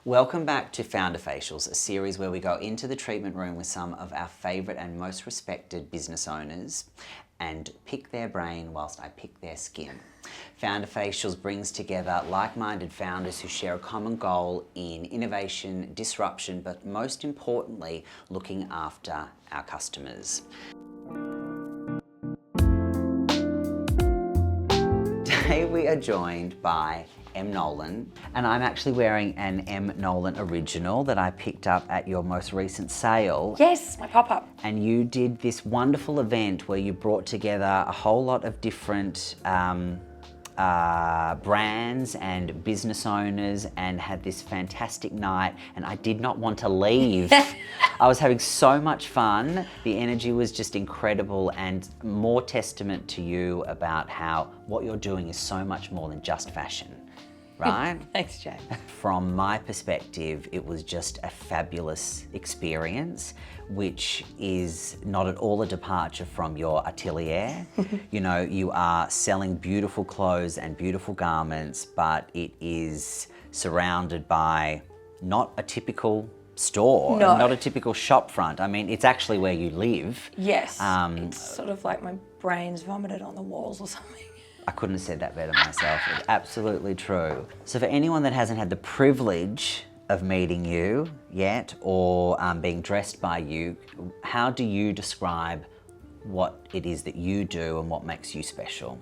Welcome back to Founder Facials, a series where we go into the treatment room with some of our favourite and most respected business owners and pick their brain whilst I pick their skin. Founder Facials brings together like-minded founders who share a common goal in innovation, disruption, but most importantly, looking after our customers. Today we are joined by Em Nolan, and I'm actually wearing an Em Nolan original that I picked up at your most recent sale. Yes, my pop-up. And you did this wonderful event where you brought together a whole lot of different brands and business owners and had this fantastic night, and I did not want to leave. I was having so much fun. The energy was just incredible, and more testament to you about how what you're doing is so much more than just fashion, right? Thanks, Jay. From my perspective, it was just a fabulous experience, which is not at all a departure from your atelier. You know, you are selling beautiful clothes and beautiful garments, but it is surrounded by not a typical store, No. not a typical shop front. I mean, it's actually where you live. Yes, it's sort of like my brain's vomited on the walls or something. I couldn't have said that better myself. It's absolutely true. So for anyone that hasn't had the privilege of meeting you yet or being dressed by you, how do you describe what it is that you do and what makes you special?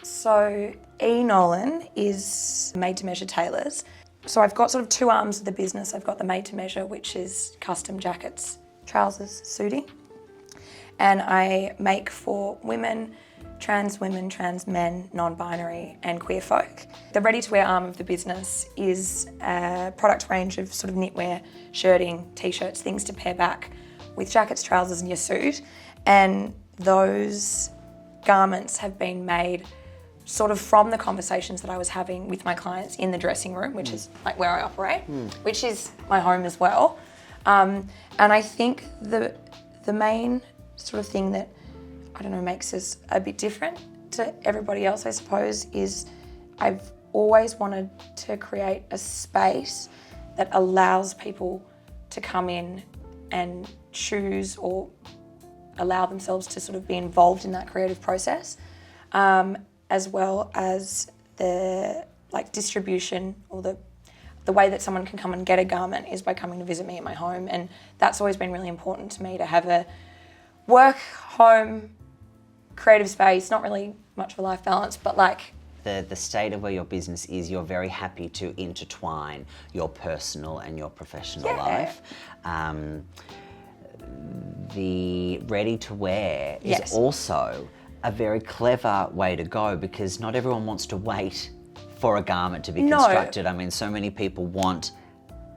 So Nolan is made-to-measure tailors. So I've got sort of two arms of the business. I've got the made-to-measure, which is custom jackets, trousers, suiting. And I make for women, trans men, non-binary and queer folk. The ready-to-wear arm of the business is a product range of sort of knitwear, shirting, t-shirts, things to pair back with jackets, trousers and your suit. And those garments have been made sort of from the conversations that I was having with my clients in the dressing room, which is like where I operate, which is my home as well. And I think the main sort of thing that, I don't know, makes us a bit different to everybody else, I suppose, is I've always wanted to create a space that allows people to come in and choose or allow themselves to sort of be involved in that creative process, as well as the distribution or the way that someone can come and get a garment is by coming to visit me at my home. And that's always been really important to me, to have a work, home, creative space, not really much of a life balance, but The state of where your business is, you're very happy to intertwine your personal and your professional life. The ready-to-wear is also a very clever way to go, because not everyone wants to wait for a garment to be constructed. I mean, so many people want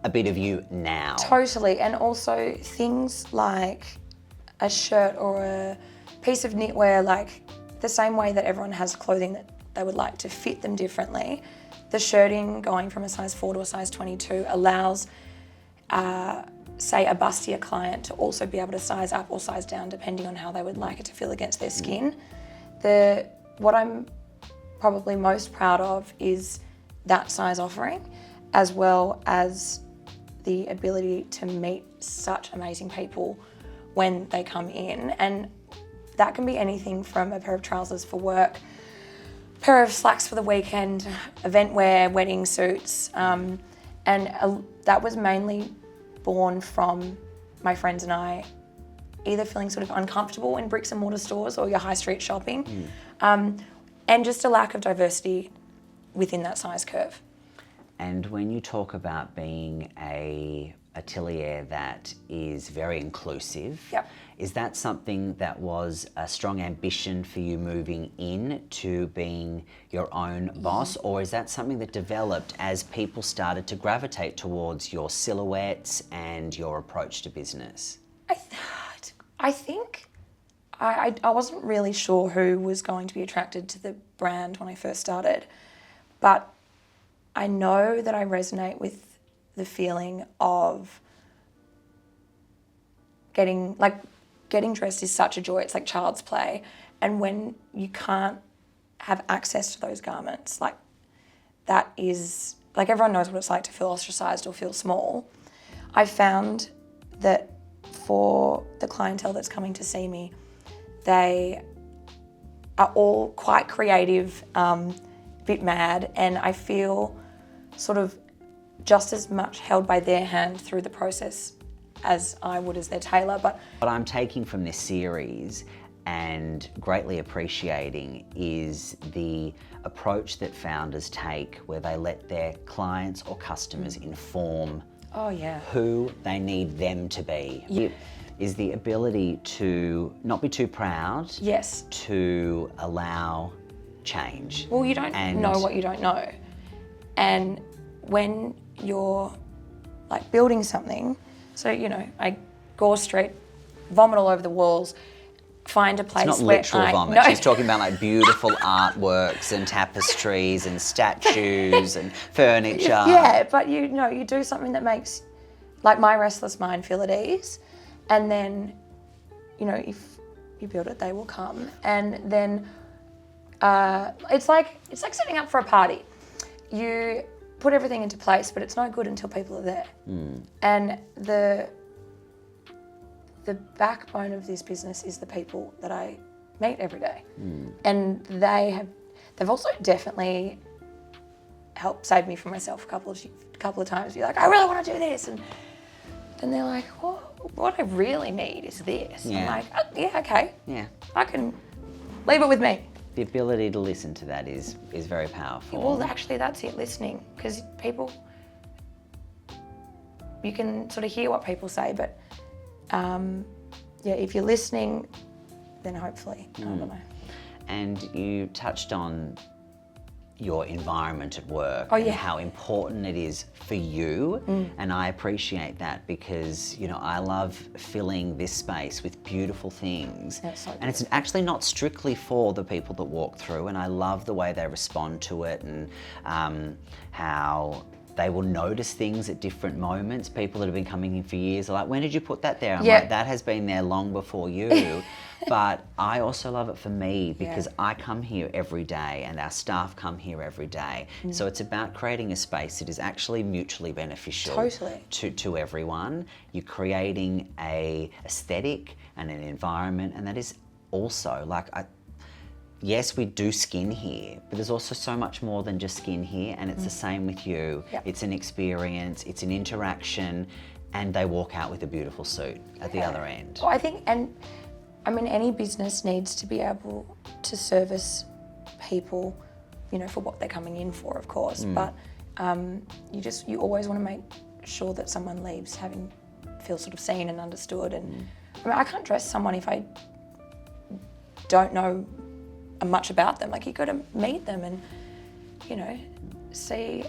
a bit of you now. Totally, and also things like a shirt or a piece of knitwear, like the same way that everyone has clothing that they would like to fit them differently, the shirting going from a size 4 to a size 22 allows, say, a bustier client to also be able to size up or size down depending on how they would like it to feel against their skin. What I'm probably most proud of is that size offering, as well as the ability to meet such amazing people when they come in. And that can be anything from a pair of trousers for work, pair of slacks for the weekend, event wear, wedding suits. That was mainly born from my friends and I either feeling sort of uncomfortable in bricks and mortar stores or your high street shopping, and just a lack of diversity within that size curve. And when you talk about being a atelier that is very inclusive, is that something that was a strong ambition for you moving in to being your own boss, or is that something that developed as people started to gravitate towards your silhouettes and your approach to business? I think I wasn't really sure who was going to be attracted to the brand when I first started, but I know that I resonate with the feeling of getting dressed is such a joy. It's like child's play. And when you can't have access to those garments, that is like everyone knows what it's like to feel ostracised or feel small. I found that for the clientele that's coming to see me, they are all quite creative, a bit mad, and I feel sort of just as much held by their hand through the process as I would as their tailor. But what I'm taking from this series and greatly appreciating is the approach that founders take where they let their clients or customers inform who they need them to be. Yeah. Is the ability to not be too proud, Yes. to allow change. Well, you don't know what you don't know. And when you're like building something, so, you know, I Gore Street, vomit all over the walls, find a place It's not where literal vomit. No. She's talking about like beautiful artworks and tapestries and statues and furniture. Yeah, but you know, you do something that makes like my restless mind feel at ease, and then, you know, if you build it, they will come. And then it's like setting up for a party. You put everything into place, but it's no good until people are there. And the backbone of this business is the people that I meet every day. And they've also definitely helped save me from myself a couple of times. Be like, I really want to do this, and then they're like, well, what I really need is this. Yeah. I'm like, oh, yeah, okay. Yeah. I can leave it with me. The ability to listen to that is very powerful. Well, actually, that's it, listening, because people, you can sort of hear what people say, but if you're listening, then hopefully, I don't know. And you touched on your environment at work and how important it is for you, and I appreciate that because, you know, I love filling this space with beautiful things. That's so and it's actually not strictly for the people that walk through, and I love the way they respond to it and how they will notice things at different moments. People that have been coming in for years are like, when did you put that there? I'm like, that has been there long before you. But I also love it for me because I come here every day and our staff come here every day. So it's about creating a space that is actually mutually beneficial to everyone. You're creating a aesthetic and an environment, and that is also like, yes, we do skin here, but there's also so much more than just skin here, and it's the same with you. It's an experience, it's an interaction, and they walk out with a beautiful suit at the other end. Well, I think, and I mean, any business needs to be able to service people, you know, for what they're coming in for, of course, but you always want to make sure that someone leaves having feel sort of seen and understood. And I mean, I can't dress someone if I don't know much about them. Like, you got to meet them and, you know, see.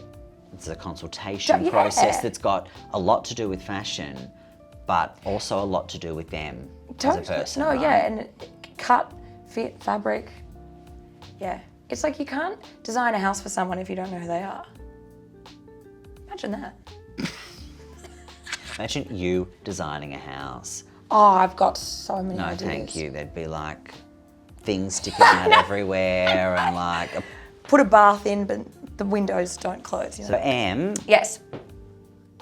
It's a consultation process that's got a lot to do with fashion, but also a lot to do with them as a person. No, right? and cut, fit, fabric. Yeah. It's like you can't design a house for someone if you don't know who they are. Imagine that. Imagine you designing a house. Oh, I've got so many ideas. No, thank you. There'd be like things sticking out everywhere and like... Put a bath in, but the windows don't close. You know? So Em, yes,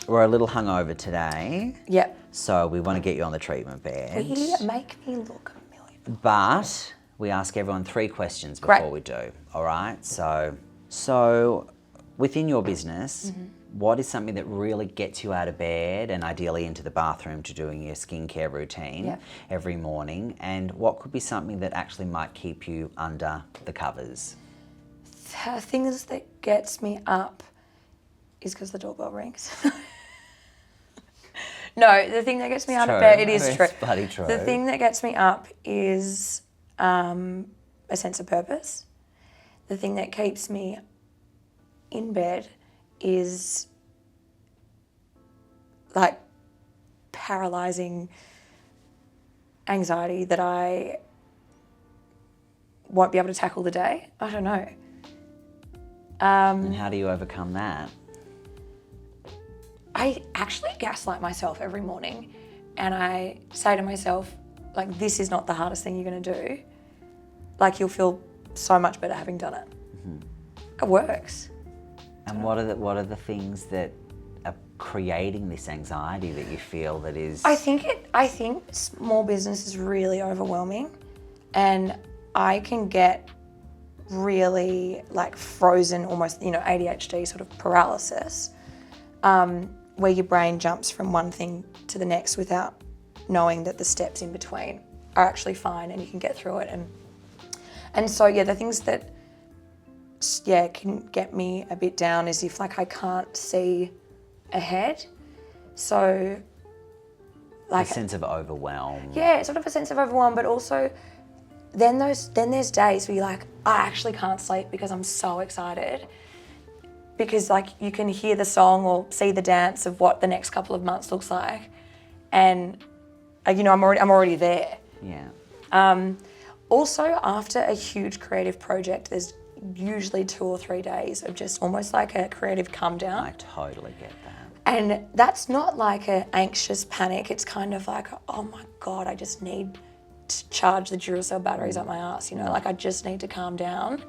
we're a little hungover today. Yep. So we want to get you on the treatment bed. We make me look a million. But we ask everyone 3 questions before we do. All right. So within your business, what is something that really gets you out of bed and ideally into the bathroom to doing your skincare routine every morning? And what could be something that actually might keep you under the covers? The things that gets me up is because the doorbell rings. No, the thing that gets me out of bed, it is true. It's bloody true. The thing that gets me up is a sense of purpose. The thing that keeps me in bed is like paralysing anxiety that I won't be able to tackle the day. I don't know. And how do you overcome that? I actually gaslight myself every morning, and I say to myself, like, this is not the hardest thing you're going to do. Like, you'll feel so much better having done it. It works. And what are the things that are creating this anxiety that you feel that is? I think small business is really overwhelming, and I can get really like frozen, almost, ADHD sort of paralysis, where your brain jumps from one thing to the next without knowing that the steps in between are actually fine and you can get through it. And so, the things that, can get me a bit down is if like I can't see ahead. So like a sense of overwhelm. Yeah, sort of a sense of overwhelm, but also then there's days where you're like, I actually can't sleep because I'm so excited. Because like you can hear the song or see the dance of what the next couple of months looks like, and I'm already there. Yeah. Also, after a huge creative project, there's usually 2 or 3 days of just almost like a creative come down. I totally get that. And that's not like an anxious panic. It's kind of like, oh my God, I just need to charge the Duracell batteries up my ass. Like I just need to calm down.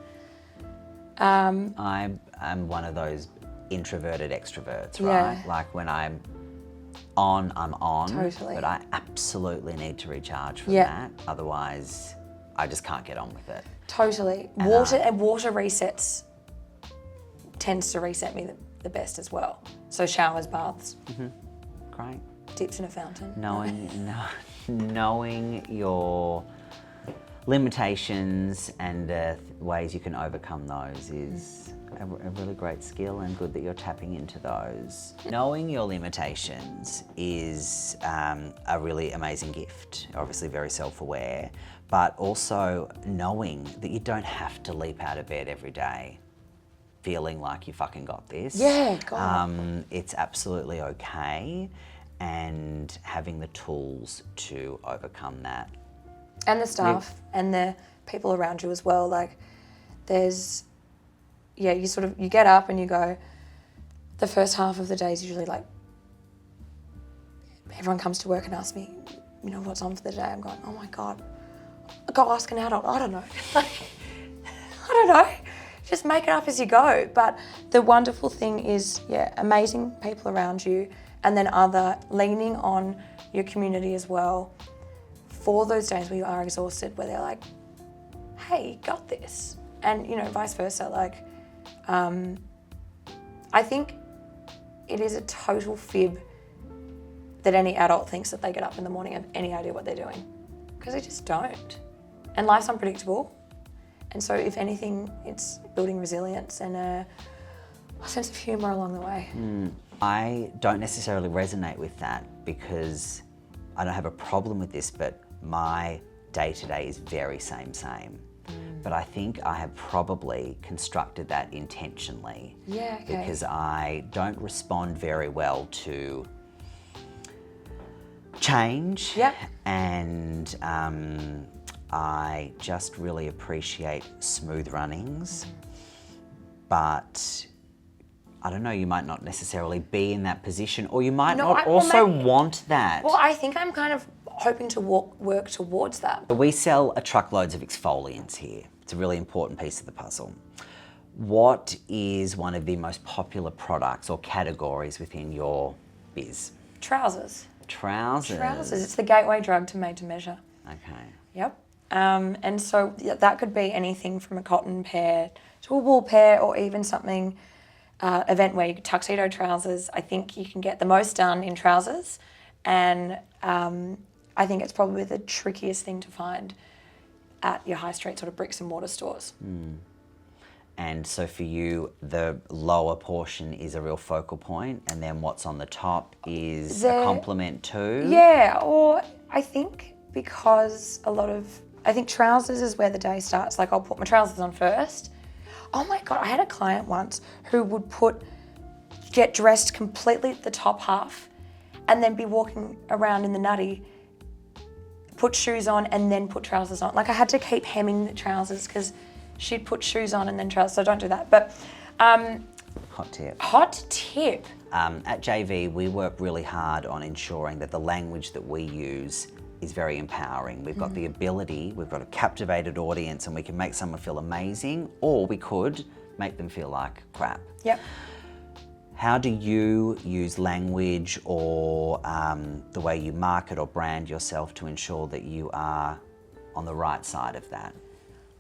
I'm one of those introverted extroverts, right? Yeah. Like when I'm on. Totally. But I absolutely need to recharge from Yeah. that. Otherwise, I just can't get on with it. Totally. Water resets tends to reset me the best as well. So showers, baths, Great. dips in a fountain. Knowing your limitations and ways you can overcome those is a really great skill, and good that you're tapping into those. Knowing your limitations is a really amazing gift, obviously very self-aware, but also knowing that you don't have to leap out of bed every day feeling like you fucking got this. Yeah, God. It's absolutely okay, and having the tools to overcome that. And the staff and the people around you as well. Like there's, you get up and you go, the first half of the day is usually like, everyone comes to work and asks me, what's on for the day. I'm going, oh my God, go ask an adult. I don't know. I don't know. Just make it up as you go. But the wonderful thing is, amazing people around you, and then leaning on your community as well for those days where you are exhausted, where they're like, hey, you got this. And, vice versa. Like, I think it is a total fib that any adult thinks that they get up in the morning and have any idea what they're doing, because they just don't. And life's unpredictable. And so if anything, it's building resilience and a sense of humour along the way. I don't necessarily resonate with that because I don't have a problem with this, but my day-to-day is very same. But I think I have probably constructed that intentionally. Yeah, okay. Because I don't respond very well to change. Yep. And I just really appreciate smooth runnings. But I don't know, you might not necessarily be in that position, or you might want that. Well, I think I'm kind of hoping to work towards that. We sell truckloads of exfoliants here. It's a really important piece of the puzzle. What is one of the most popular products or categories within your biz? Trousers. Trousers. It's the gateway drug to made to measure. Okay. Yep. And so that could be anything from a cotton pair to a wool pair, or even something, event wear, tuxedo trousers. I think you can get the most done in trousers. And I think it's probably the trickiest thing to find at your high street sort of bricks and mortar stores. And so for you, the lower portion is a real focal point, and then what's on the top is a complement too? Yeah, or I think because I think trousers is where the day starts. Like I'll put my trousers on first. Oh my God, I had a client once who would get dressed completely at the top half and then be walking around in the nutty, put shoes on and then put trousers on. Like I had to keep hemming the trousers because she'd put shoes on and then trousers, so don't do that. But Hot tip. Hot tip. At JV, we work really hard on ensuring that the language that we use is very empowering. We've got the ability, we've got a captivated audience, and we can make someone feel amazing, or we could make them feel like crap. Yep. How do you use language or the way you market or brand yourself to ensure that you are on the right side of that?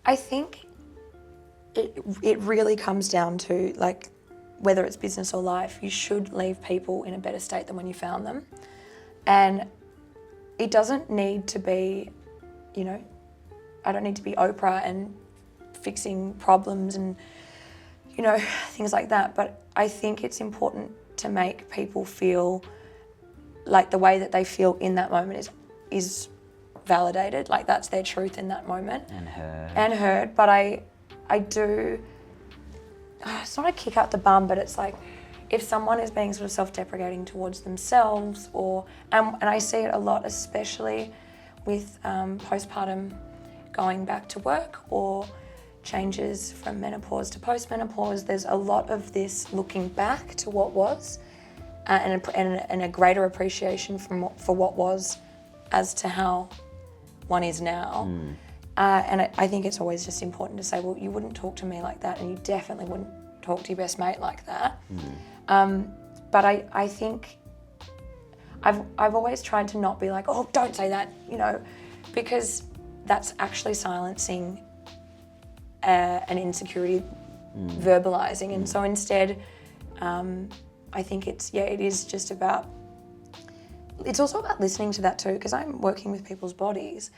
I think it really comes down to, like, whether it's business or life, you should leave people in a better state than when you found them. And it doesn't need to be, you know, I don't need to be Oprah and fixing problems and, you know, things like that. But I think it's important to make people feel like the way that they feel in that moment is validated, like that's their truth in that moment. And heard. But I do, it's not a kick up the bum, but it's like if someone is being sort of self-deprecating towards themselves and I see it a lot, especially with postpartum going back to work or changes from menopause to postmenopause, there's a lot of this looking back to what was and a greater appreciation for what was as to how one is now. And I think it's always just important to say, well, you wouldn't talk to me like that and you definitely wouldn't talk to your best mate like that. But I think I've always tried to not be like, oh, don't say that, you know, because that's actually silencing an insecurity, verbalizing. And so instead, I think it is just about, it's also about listening to that too, because I'm working with people's bodies.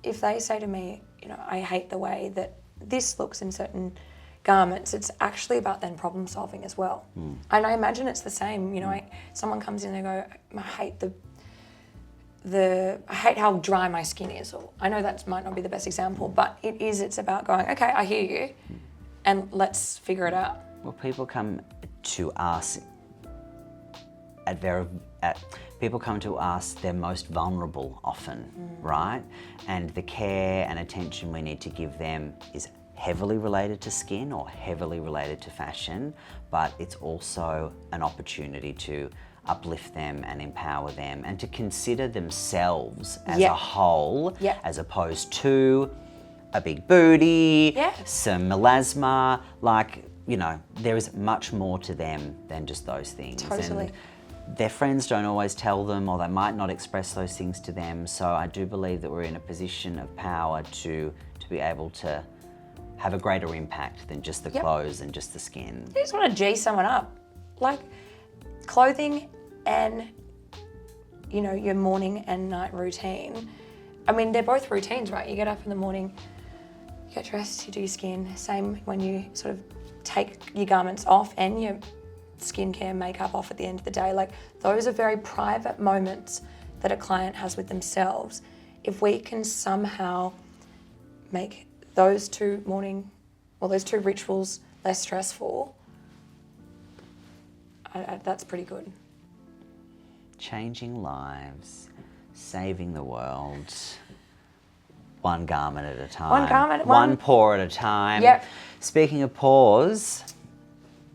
If they say to me, you know, I hate the way that this looks in certain garments, it's actually about then problem solving as well. And I imagine it's the same, you know, someone comes in and they go, I hate I hate how dry my skin is. Or I know that might not be the best example, but it's about going, okay, I hear you, and let's figure it out. Well, people come to us people come to us, they're most vulnerable often, right? And the care and attention we need to give them is heavily related to skin or heavily related to fashion, but it's also an opportunity to uplift them and empower them and to consider themselves as a whole, as opposed to a big booty, some melasma, like, you know, there is much more to them than just those things. Totally. And their friends don't always tell them, or they might not express those things to them. So I do believe that we're in a position of power to be able to have a greater impact than just the clothes and just the skin. You just want to G someone up. Like, clothing and, you know, your morning and night routine. I mean, they're both routines, right? You get up in the morning, you get dressed, you do your skin. Same when you sort of take your garments off and your skincare, makeup off at the end of the day. Like, those are very private moments that a client has with themselves. If we can somehow make those two rituals less stressful, that's pretty good. Changing lives, saving the world, one garment at a time. One garment, one paw at a time. Yep. Speaking of paws,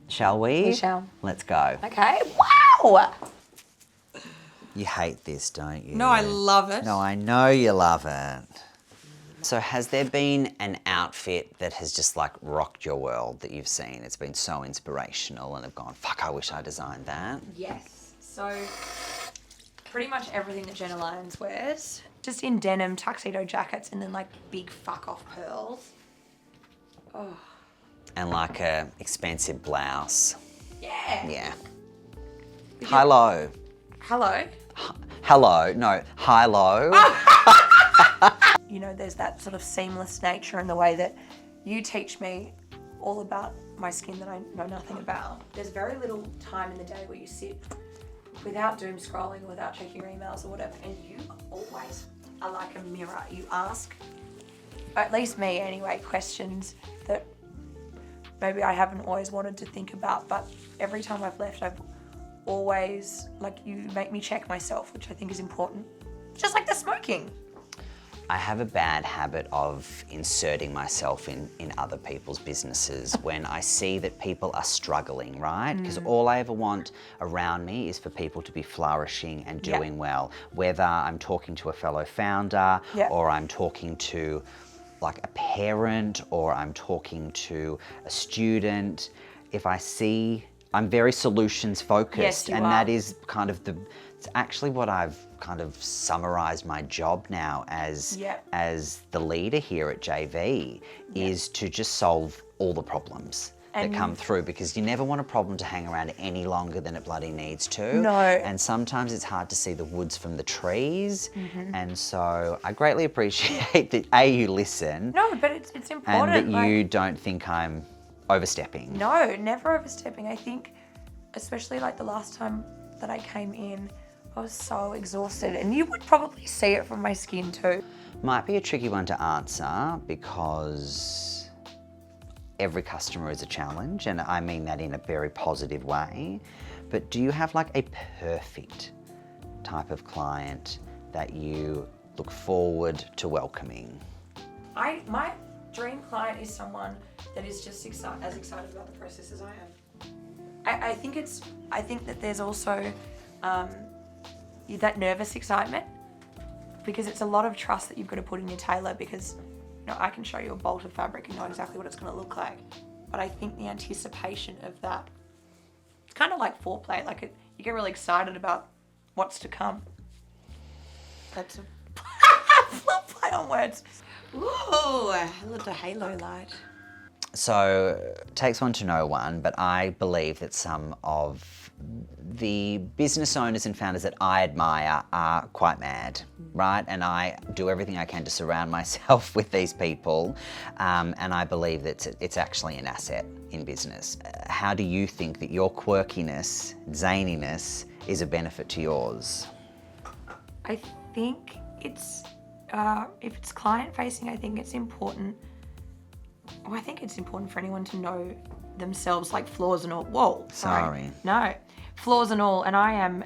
shall we? We shall. Let's go. Okay. Wow! You hate this, don't you? No, I love it. No, I know you love it. So has there been an outfit that has just like rocked your world that you've seen? It's been so inspirational and have gone, fuck, I wish I designed that. Yes. So pretty much everything that Jenna Lyons wears, just in denim, tuxedo jackets, and then like big fuck off pearls. Oh. And like a expensive blouse. Yeah. Yeah. High-low. Hello. Hello. No, high-low. You know, there's that sort of seamless nature in the way that you teach me all about my skin that I know nothing about. There's very little time in the day where you sit without doom scrolling or without checking your emails or whatever, and you always are like a mirror. You ask, at least me anyway, questions that maybe I haven't always wanted to think about, but every time I've left, I've always, like, you make me check myself, which I think is important. Just like the smoking. I have a bad habit of inserting myself in other people's businesses when I see that people are struggling, right? Because all I ever want around me is for people to be flourishing and doing well. Whether I'm talking to a fellow founder or I'm talking to like a parent or I'm talking to a student, if I see, I'm very solutions focused. Yes, you and are. that is kind of it's actually what I've kind of summarized my job now as, as the leader here at JV, is to just solve all the problems that come through, because you never want a problem to hang around any longer than it bloody needs to. No. And sometimes it's hard to see the woods from the trees. And so I greatly appreciate that you listen. No, but it's important. And that you don't think I'm overstepping. No, never overstepping. I think, especially like the last time that I came in, I was so exhausted, and you would probably see it from my skin too. Might be a tricky one to answer because every customer is a challenge, and I mean that in a very positive way. But do you have like a perfect type of client that you look forward to welcoming? My dream client is someone that is just as excited about the process as I am. I think that there's also that nervous excitement, because it's a lot of trust that you've got to put in your tailor, because I can show you a bolt of fabric and know exactly what it's going to look like. But I think the anticipation of that, it's kind of like foreplay. Like you get really excited about what's to come. That's a play on words. Ooh, a little halo light. So, takes one to know one, but I believe that some of the business owners and founders that I admire are quite mad, right? And I do everything I can to surround myself with these people, and I believe that it's actually an asset in business. How do you think that your quirkiness, zaniness, is a benefit to yours? I think it's, if it's client-facing, I think it's important. I think it's important for anyone to know themselves, like flaws and all. Whoa, sorry. No, flaws and all. And I am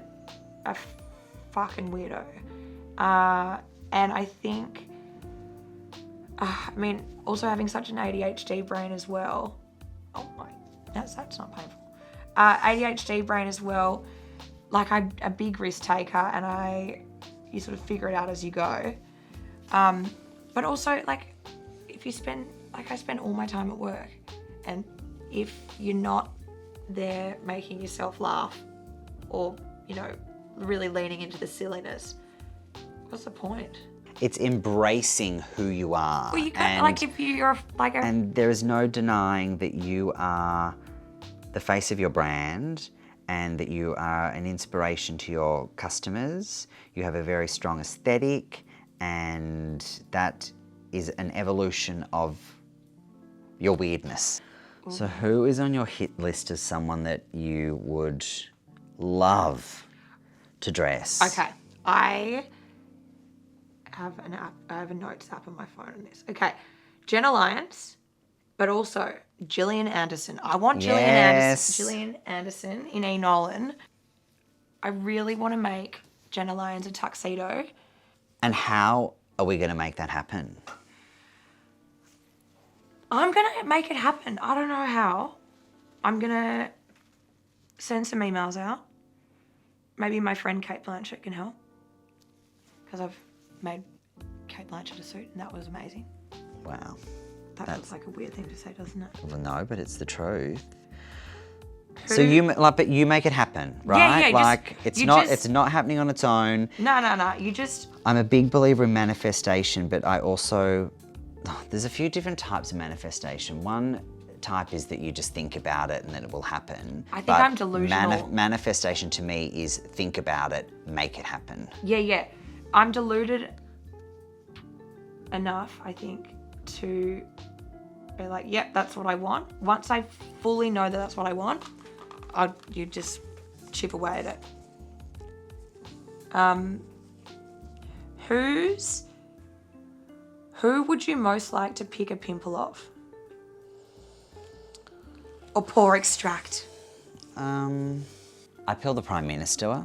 a fucking weirdo. And I think, also having such an ADHD brain as well. Oh my, that's not painful. ADHD brain as well. Like I'm a big risk taker, and you sort of figure it out as you go. But also, like, if you spend, like I spend all my time at work, and if you're not there making yourself laugh or, really leaning into the silliness, what's the point? It's embracing who you are. Well, you can't, like, if you're like a... And there is no denying that you are the face of your brand and that you are an inspiration to your customers. You have a very strong aesthetic, and that is an evolution of your weirdness. Ooh. So who is on your hit list as someone that you would love to dress? Okay, I have an app. I have a notes app on my phone on this. Okay, Jenna Lyons, but also Gillian Anderson. I want Gillian Anderson in E. Nolan. I really want to make Jenna Lyons a tuxedo. And how are we going to make that happen? I'm going to make it happen. I don't know how. I'm going to send some emails out. Maybe my friend Kate Blanchett can help, because I've made Kate Blanchett a suit, and that was amazing. Wow. That feels like a weird thing to say, doesn't it? Well, no, but it's the truth. So but you make it happen, right? Yeah, like it's not happening on its own. No. I'm a big believer in manifestation, but I also, there's a few different types of manifestation. One type is that you just think about it and then it will happen. I think I'm delusional. Manifestation to me is think about it, make it happen. Yeah. I'm deluded enough, I think, to be like, yep, that's what I want. Once I fully know that that's what I want, you just chip away at it. Who would you most like to pick a pimple off? Or pore extract? I peeled the Prime Minister.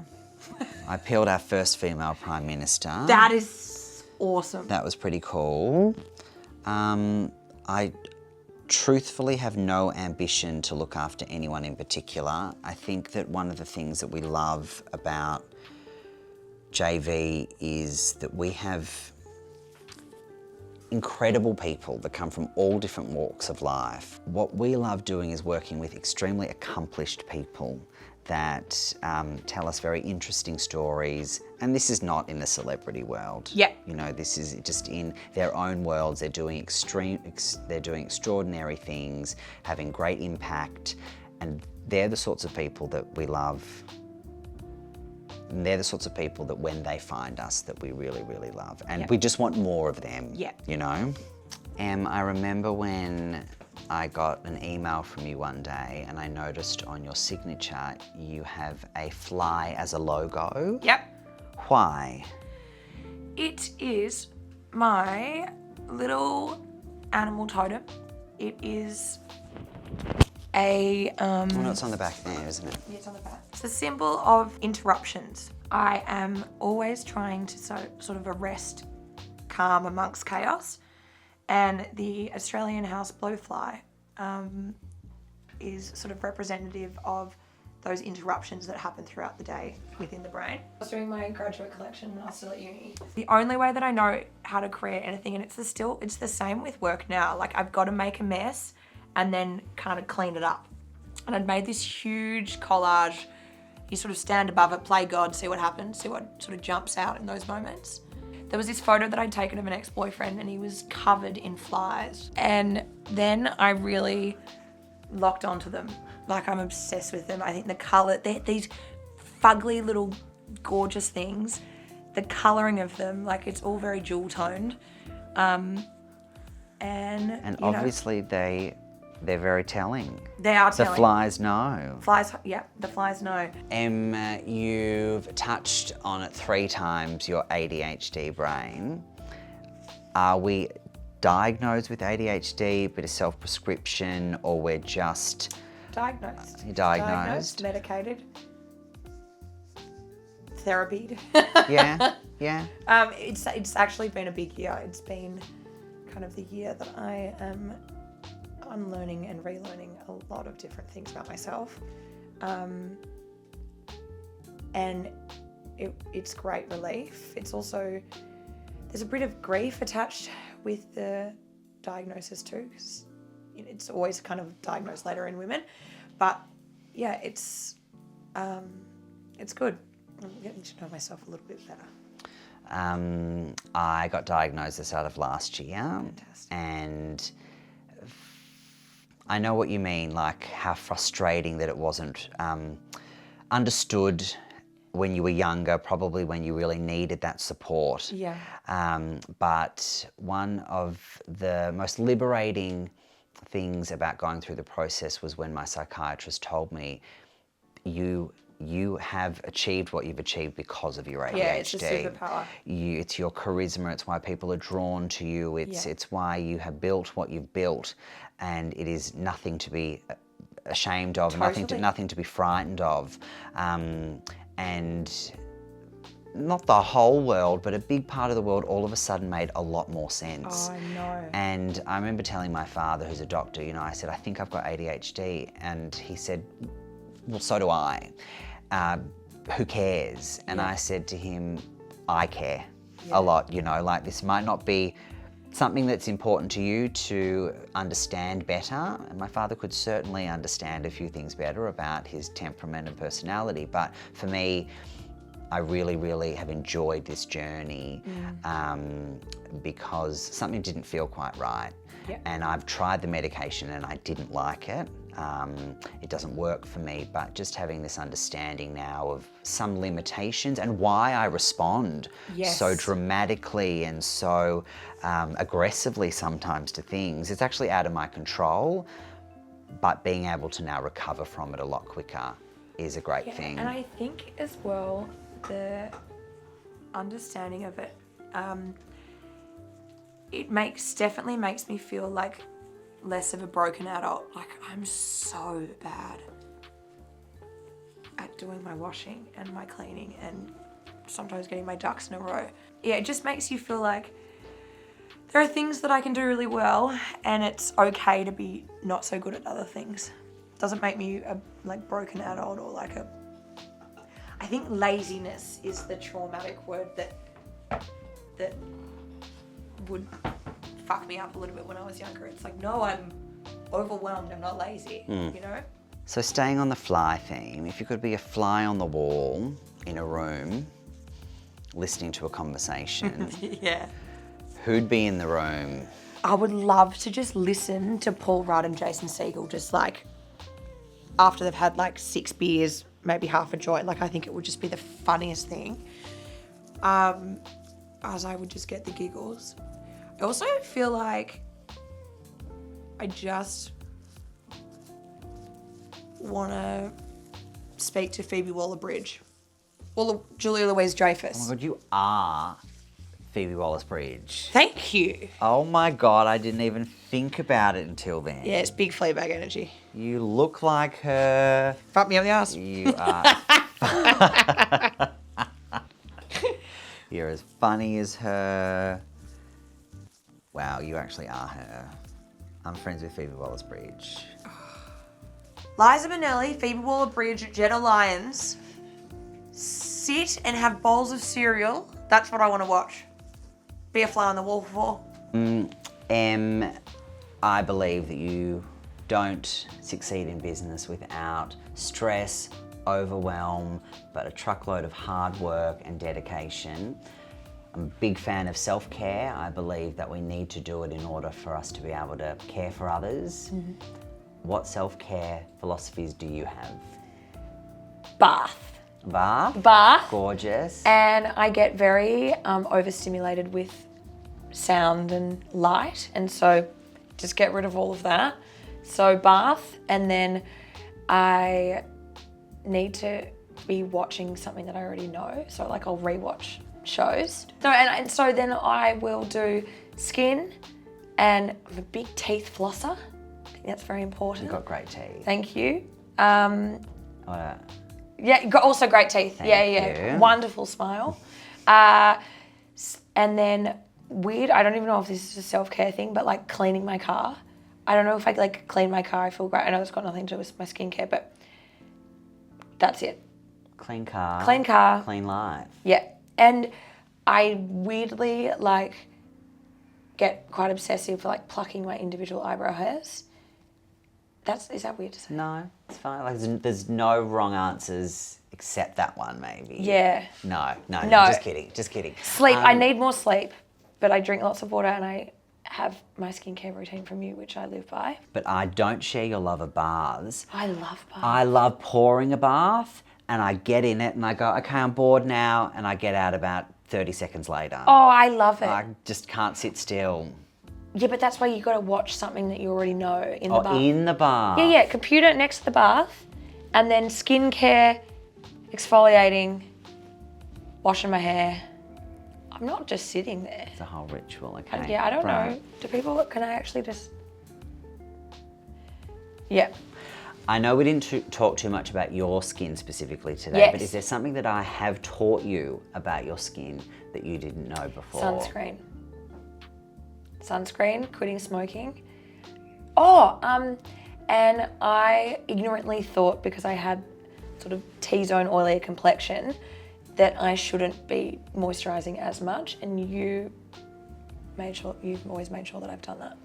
I peeled our first female Prime Minister. That is awesome. That was pretty cool. I truthfully have no ambition to look after anyone in particular. I think that one of the things that we love about JV is that we have incredible people that come from all different walks of life. What we love doing is working with extremely accomplished people that tell us very interesting stories. And this is not in the celebrity world. Yeah. You know, this is just in their own worlds. They're doing extraordinary things, having great impact, and they're the sorts of people that we love. And they're the sorts of people that when they find us that we really, really love. And we just want more of them, you know? I remember when I got an email from you one day and I noticed on your signature you have a fly as a logo. Yep. Why? It is my little animal totem. It is a... Oh, no, it's on the back there, isn't it? Yeah, it's on the back. It's a symbol of interruptions. I am always trying to sort of arrest calm amongst chaos. And the Australian house blowfly is sort of representative of those interruptions that happen throughout the day within the brain. I was doing my graduate collection when I was still at uni. The only way that I know how to create anything, and it's the same with work now. Like, I've got to make a mess and then kind of clean it up. And I'd made this huge collage. You sort of stand above it, play God, see what happens, see what sort of jumps out in those moments. There was this photo that I'd taken of an ex-boyfriend and he was covered in flies. And then I really locked onto them. Like, I'm obsessed with them. I think the colour, these fugly little gorgeous things, the colouring of them, like, it's all very jewel toned. And obviously they're very telling. They are telling. The flies know. The flies know. You've touched on it 3 times, your ADHD brain. Are we diagnosed with ADHD, bit of self-prescription, or we're just... Diagnosed. You're diagnosed. Medicated. Therapied. Yeah. It's actually been a big year. It's been kind of the year that I am unlearning and relearning a lot of different things about myself. And it's great relief. It's also, there's a bit of grief attached with the diagnosis too, because it's always kind of diagnosed later in women. But yeah, it's good. I'm getting to know myself a little bit better. I got diagnosed this out of last year. Fantastic. And I know what you mean, like how frustrating that it wasn't understood when you were younger, probably when you really needed that support. Yeah. But one of the most liberating things about going through the process was when my psychiatrist told me, you have achieved what you've achieved because of your ADHD. Yeah, it's a superpower. It's your charisma, it's why people are drawn to you, it's why you have built what you've built, and it is nothing to be ashamed of, Totally. nothing to be frightened of. And not the whole world, but a big part of the world all of a sudden made a lot more sense. Oh, I know. And I remember telling my father, who's a doctor, I said, I think I've got ADHD. And he said, well, so do I. Who cares? And I said to him, I care a lot, like this might not be something that's important to you to understand better. And my father could certainly understand a few things better about his temperament and personality. But for me, I really, really have enjoyed this journey because something didn't feel quite right. Yep. And I've tried the medication and I didn't like it. It doesn't work for me, but just having this understanding now of some limitations and why I respond so dramatically and so aggressively sometimes to things. It's actually out of my control, but being able to now recover from it a lot quicker is a great thing. And I think as well, the understanding of it, it definitely makes me feel like less of a broken adult. Like, I'm so bad at doing my washing and my cleaning and sometimes getting my ducks in a row. Yeah, it just makes you feel like there are things that I can do really well and it's okay to be not so good at other things. It doesn't make me a broken adult or like a... I think laziness is the traumatic word that would fuck me up a little bit when I was younger. It's like, no, I'm overwhelmed. I'm not lazy, you know? So staying on the fly theme, if you could be a fly on the wall in a room, listening to a conversation, Yeah. who'd be in the room? I would love to just listen to Paul Rudd and Jason Segel just like after they've had like 6 beers, maybe half a joint. Like I think it would just be the funniest thing. As I would just get the giggles. I also feel like I just want to speak to Phoebe Waller-Bridge. Or Julia Louise-Dreyfus. Oh my God, you are Phoebe Waller-Bridge. Thank you. Oh my God, I didn't even think about it until then. Yeah, it's big Fleabag energy. You look like her. Fuck me up the ass. You are. You're as funny as her. Wow, you actually are her. I'm friends with Phoebe Waller-Bridge. Liza Minnelli, Phoebe Waller-Bridge, Jenna Lyons sit and have bowls of cereal. That's what I want to watch. Be a fly on the wall for. I believe that you don't succeed in business without stress, overwhelm, but a truckload of hard work and dedication. I'm a big fan of self-care. I believe that we need to do it in order for us to be able to care for others. What self-care philosophies do you have? Bath. Bath? Gorgeous. And I get very overstimulated with sound and light. And so just get rid of all of that. So bath, and then I need to be watching something that I already know. So like I'll rewatch shows. So and so then I will do skin, and I'm a big teeth flosser. I think that's very important. You've got great teeth. Thank you. What Yeah, you got also great teeth. Thank you. Wonderful smile. And then weird, I don't even know if this is a self-care thing, but like cleaning my car. I don't know if I like clean my car, I feel great. I know it's got nothing to do with my skincare, but that's it. Clean car. Clean car. Clean life. Yeah. And I weirdly like get quite obsessive for like plucking my individual eyebrow hairs. Is that weird to say? No, it's fine. Like, there's no wrong answers except that one, maybe. Yeah. No. No. Just kidding. Sleep. I need more sleep, but I drink lots of water and I have my skincare routine from you, which I live by. But I don't share your love of baths. I love baths. I love pouring a bath, and I get in it and I go, okay, I'm bored now, and I get out about 30 seconds later. Oh, I love it. I just can't sit still. Yeah, but that's why you got to watch something that you already know in the bath. In the bath. Yeah, computer next to the bath, and then skincare, exfoliating, washing my hair. I'm not just sitting there. It's a whole ritual, okay. Yeah, I don't know. Do people, can I actually just... Yeah. I know we didn't talk too much about your skin specifically today, Yes. but is there something that I have taught you about your skin that you didn't know before? Sunscreen, quitting smoking. And I ignorantly thought, because I had sort of T-zone oilier complexion, that I shouldn't be moisturising as much, and you've always made sure that I've done that.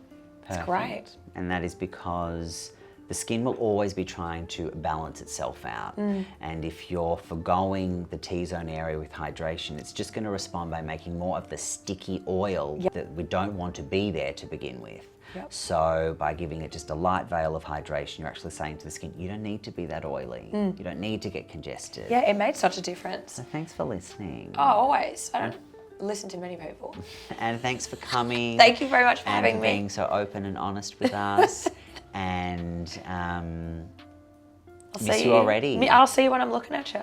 It's great. And that is because the skin will always be trying to balance itself out. And if you're forgoing the T-zone area with hydration, it's just going to respond by making more of the sticky oil that we don't want to be there to begin with. So by giving it just a light veil of hydration, you're actually saying to the skin, you don't need to be that oily. You don't need to get congested. Yeah, it made such a difference. So thanks for listening. Oh, always. I don't listen to many people. And thanks for coming. Thank you very much for having and me. being so open and honest with us. And I'll miss see you already. I'll see you when I'm looking at you.